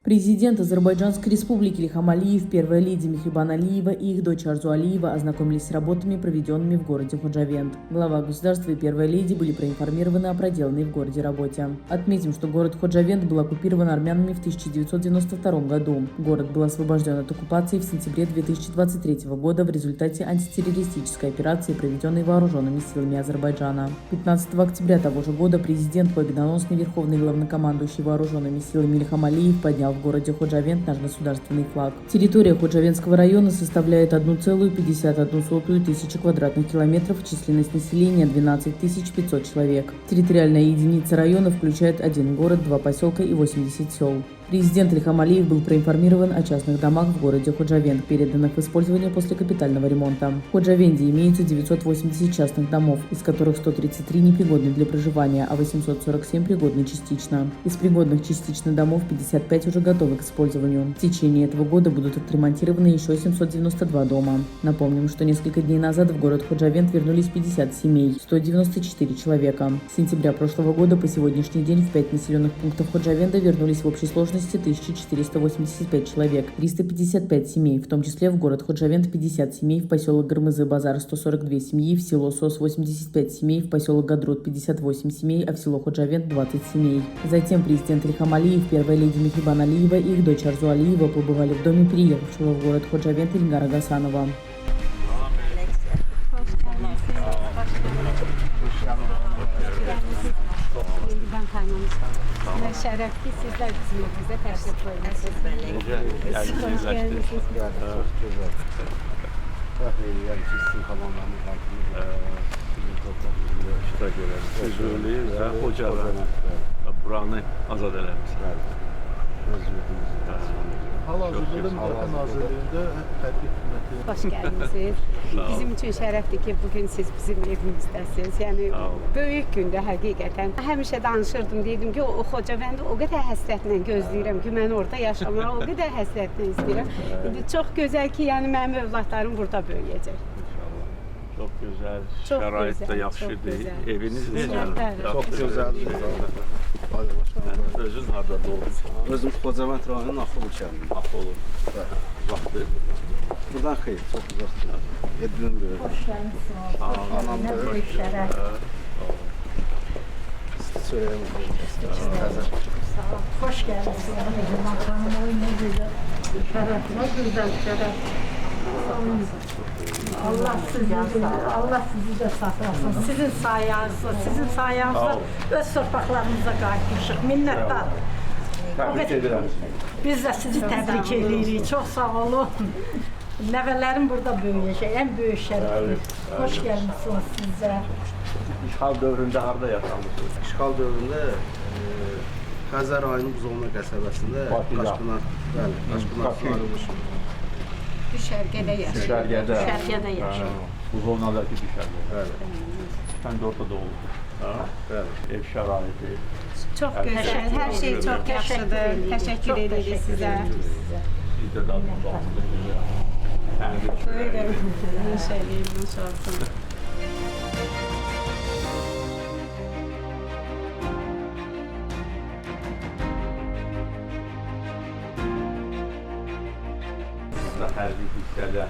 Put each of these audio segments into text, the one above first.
Президент Азербайджанской республики Ильхам Алиев, первая леди Мехрибан Алиева и их дочь Арзу Алиева ознакомились с работами, проведенными в городе Ходжавенд. Глава государства и первая леди были проинформированы о проделанной в городе работе. Отметим, что город Ходжавенд был оккупирован армянами в 1992 году. Город был освобожден от оккупации в сентябре 2023 года в результате антитеррористической операции, проведенной вооруженными силами Азербайджана. 15 октября того же года президент, победоносный верховный главнокомандующий вооруженными силами Ильхам Алиев поднял в городе Ходжавенд наш государственный флаг. Территория Ходжавендского района составляет 1,51 тысячи квадратных километров, численность населения 12 500 человек. Территориальная единица района включает 1 город, 2 поселка и 80 сел. Президент Ильхам Алиев был проинформирован о частных домах в городе Ходжавенд, переданных в использование после капитального ремонта. В Ходжавенде имеется 980 частных домов, из которых 133 непригодны для проживания, а 847 пригодны частично. Из пригодных частично домов 55 уже готовы к использованию. В течение этого года будут отремонтированы еще 792 дома. Напомним, что несколько дней назад в город Ходжавенд вернулись 50 семей, 194 человека. С сентября прошлого года по сегодняшний день в 5 населенных пунктов Ходжавенда вернулись в общей сложности 1485 человек, 355 семей, в том числе в город Ходжавенд 50 семей, в поселок Гармызы-Базар 142 семьи, в село Сос 85 семей, в поселок Гадрут 58 семей, а в село Ходжавенд 20 семей. Затем президент Ильхам Алиев, первая леди Мехрибан Алиева и их дочь Арзу Алиева побывали в доме переехавшего в город Ходжавенд Ильгара Гасанова. Şərəfli sizlər bizim evimizdə təşrif buyurmuşsunuz. Hoş geldiniz. Sizin tamamlamanız sizin toplamınızda iştirak ederiz. Huzurluyuz və Xocalı buranı azad eləmişsiniz. Hal-hazırda Müdafiə Nazirliyində Tərbiyə Xidməti. Hoş geldiniz. Bizim için şərəfdir ki, bugün siz bizim evimizdəsiniz. Yəni böyük gündür həqiqətən. Həmişə danışırdım, deyirdim ki, o Xocavəndi o qədər həsrətlə gözləyirəm ki, mən orada yaşamağı o qədər həsrətlə istəyirəm. İndi çox gözəl ki, yəni mənim övladlarım burada böyüyəcək. Çox gözəl, Çox şərait gözəl, də çox yaxşıdır. gözəl. Eviniz necə? Şərətlər. Çox gözəldir. Özün harda doğdun? Özüm Xocavənd rayonunun Axıl kəndində. Axı olur. Uzaqdır. Buradan xeyr, çox uzaqdır. Edindir. Hoş geldiniz. Anam da Ne büyük şərəf. Hoş geldiniz. Mehriban Hanım, ne güzel. Şərəf, ne güzel şərəf. Allah sizi de saklasın. Sizin sayenizde, öz torpaqlarımıza qayıtmışıq. Minnəttar. Təbrik edirəm. Biz de sizi təbrik edirik. Çok sağ olun. Nəvələrim burada böyüyəcək. En böyük şərəfdir. Hoş gəlmişsiniz sizə. İşğal dövründə harda yaşamısınız? İşğal dövründə Xəzər rayonu Buzovna qəsəbəsində Qaşqınar sularılmış. Düşərgədə yaşayır. Düşərgədə yaşayır. Bu zonadakı düşərgə. Bəli. Sən də ortada oldun. Bəli. Ev şəraiti. Çok güzel. Her şey çok yaxşıdır. Teşekkür edirik sizə. Siz də dadınız altında. Böyle. İnşallah, inşallah. Hərbi hissədə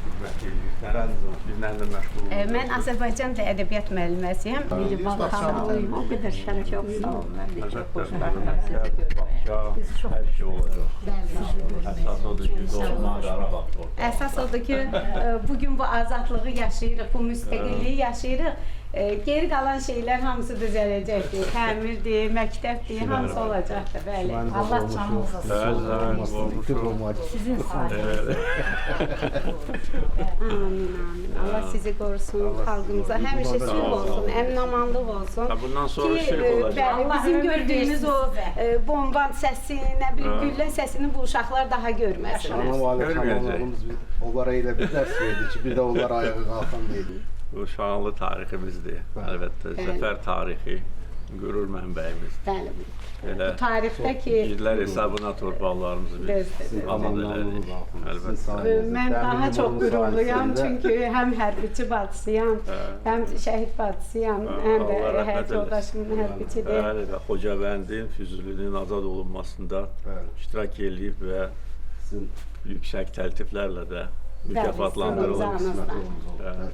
xidmət edirsən. Bizlə də məşğul olursunuz. Mən Azərbaycan dili ədəbiyyat müəlliməsiyəm. Mehriban xanım, o qədər şərəf çox sağ olun. Mən də çox xoşbəxtəm. Bakça, hər şey olacaq. Əsas odur ki, doğma Qarabağ torpağı. Əsas odur ki, bugün bu azadlığı yaşayırıq, bu müstəqilliyi yaşayırıq. Geri qalan şeylər hamısı düzələcəkdir. Təmirdir, məktəbdir, hamısı olacaqdır. Bəli. Allah canınıza Bəli, sizin sayənizdə. Amin, amin. Allah sizi qorusun, xalqımıza həmişə sülh olsun, əmin-amanlıq olsun. Bundan sonra sülh olacaq. Bəli, bizim gördüyümüz o bomba səsi, nə bilim, güllə səsini bu uşaqlar daha görməsin. Ana Valid xanımlarımız onlara elə bir dərs verdi ki, bir də onlar ayağa qalxan deyil. Bu şanlı tariximizdir. Əlbəttə, zəfər tarixi. qürur mənbəyimiz. Bəli. Elə Bu tarixdə ki, igidlər hesabına torpaqlarımızı biz Bezdir. azad elədik. Əlbəttə. mən daha çox qürurluyam çünki həm hərbiçi bacısıyam, həm şəhid bacısıyam, həm də Allah rəhmət həyat eləsin. yoldaşımın hərbiçidir. Bəli, və Xocavəndin, Füzulinin azad olunmasında Bəli. iştirak edib və Sizin yüksək təltiflərlə də mükafatlandırılıb. sizin imzanızla.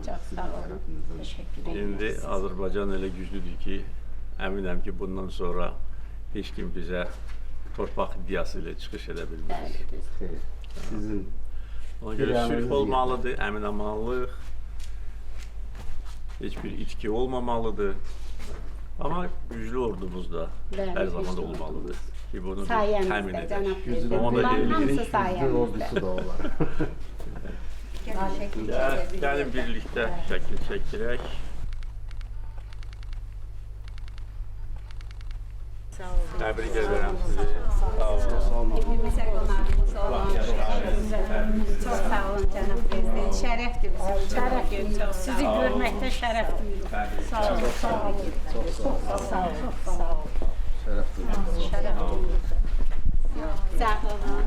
Çox sağ olun. Təşəkkür edirəm. İndi Azərbaycan elə güclüdür ki, əminəm ki, bundan sonra heç kim bizə torpaq iddiası ilə çıxış edə bilməz. Bəli, düzdür. Xeyr. Sizin Ona görə sülh olmalıdır, əmin-amanlıq, heç bir itki olmamalıdır. Amma güclü ordumuz da Bəli, hər zaman güclü olmalıdır ki, bunu biz Sayəmizdə, təmin edək. cənab güclü prezident. Ona da Bunların deyirik, hamısı güclü sayəmizdə. ordusu da olar. Gəlin birlikdə şəkil çəkdirək. Təbrik edirəm sizi. Sağ olun. Evimizə qonağımız olun. Çox sağ olun cənab prezident. Şərəfdir bizim. Şərəfdir. Sizi görməkdə şərəfdir. Sağ olun. Sağ olun. Çox sağ olun. Sağ olun. Şərəf duyuyoruz. Şərəf duyuyoruz. Sağ olun.